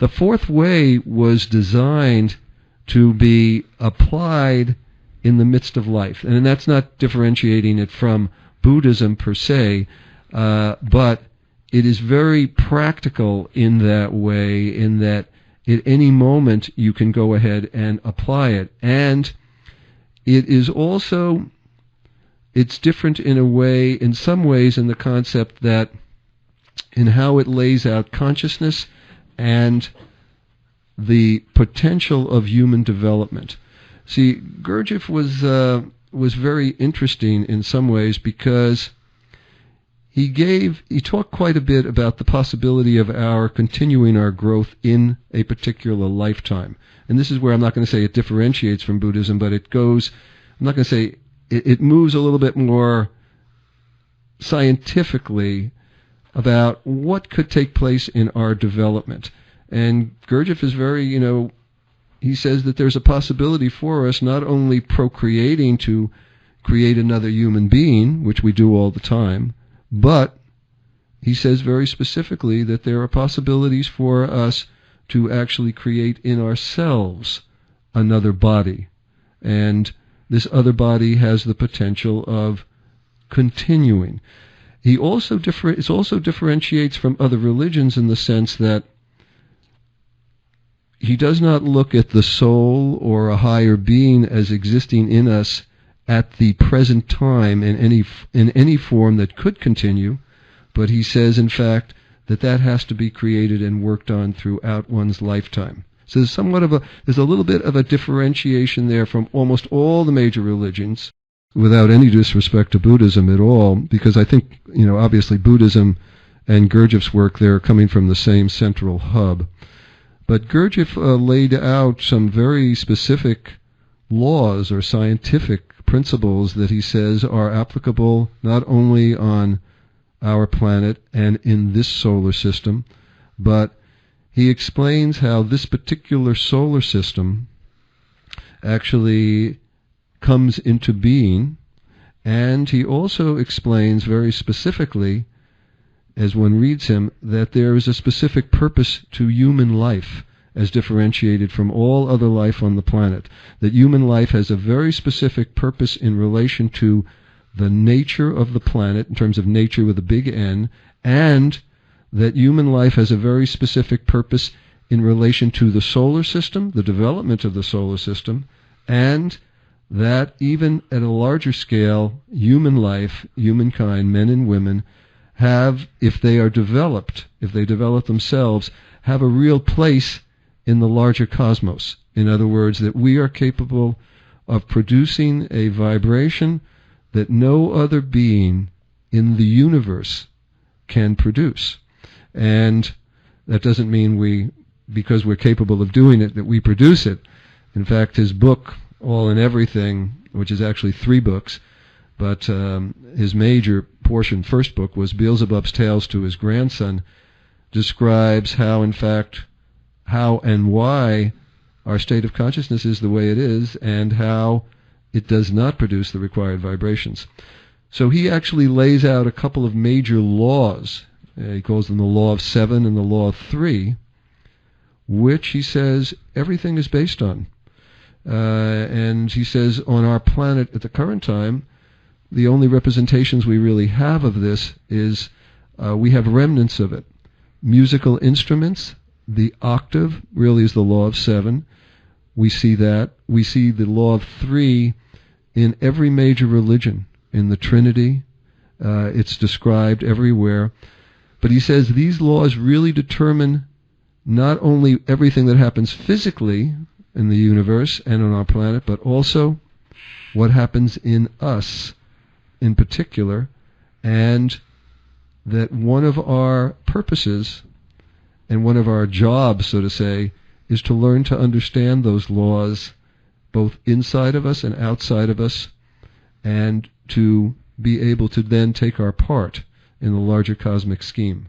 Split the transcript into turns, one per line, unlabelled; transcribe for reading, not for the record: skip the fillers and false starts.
The fourth way was designed to be applied in the midst of life. And that's not differentiating it from Buddhism per se, but it is very practical in that way, in that at any moment you can go ahead and apply it. And it is also, it's different in a way, in some ways, in the concept that in how it lays out consciousness and the potential of human development. See, Gurdjieff was very interesting in some ways because he talked quite a bit about the possibility of our continuing our growth in a particular lifetime. And this is where I'm not going to say it differentiates from Buddhism, but it goes, I'm not going to say, it moves a little bit more scientifically about what could take place in our development. And Gurdjieff is very, he says that there's a possibility for us not only procreating to create another human being, which we do all the time, but he says very specifically that there are possibilities for us to actually create in ourselves another body. And this other body has the potential of continuing. He also differentiates from other religions in the sense that he does not look at the soul or a higher being as existing in us at the present time in any form that could continue, but he says, in fact, that has to be created and worked on throughout one's lifetime. So there's a little bit of a differentiation there from almost all the major religions, without any disrespect to Buddhism at all, because I think, obviously Buddhism and Gurdjieff's work, they're coming from the same central hub. But Gurdjieff laid out some very specific laws or scientific principles that he says are applicable not only on our planet and in this solar system, but he explains how this particular solar system actually comes into being, and he also explains very specifically, as one reads him, that there is a specific purpose to human life as differentiated from all other life on the planet. That human life has a very specific purpose in relation to the nature of the planet, in terms of nature with a big N, and that human life has a very specific purpose in relation to the solar system, the development of the solar system, and that even at a larger scale, human life, humankind, men and women, have, if they develop themselves, have a real place in the larger cosmos. In other words, that we are capable of producing a vibration that no other being in the universe can produce. And that doesn't mean because we're capable of doing it, that we produce it. In fact, his book, All and Everything, which is actually 3 books, but his major portion, first book, was Beelzebub's Tales to his grandson, describes how and why our state of consciousness is the way it is, and how it does not produce the required vibrations. So he actually lays out a couple of major laws. He calls them the law of 7 and the law of 3, which he says everything is based on. And he says on our planet at the current time, the only representations we really have of this is we have remnants of it. Musical instruments, the octave really is the law of 7. We see that. We see the law of 3 in every major religion, in the Trinity. It's described everywhere. But he says these laws really determine not only everything that happens physically in the universe and on our planet, but also what happens in us in particular, and that one of our purposes and one of our jobs, so to say, is to learn to understand those laws both inside of us and outside of us, and to be able to then take our part in the larger cosmic scheme.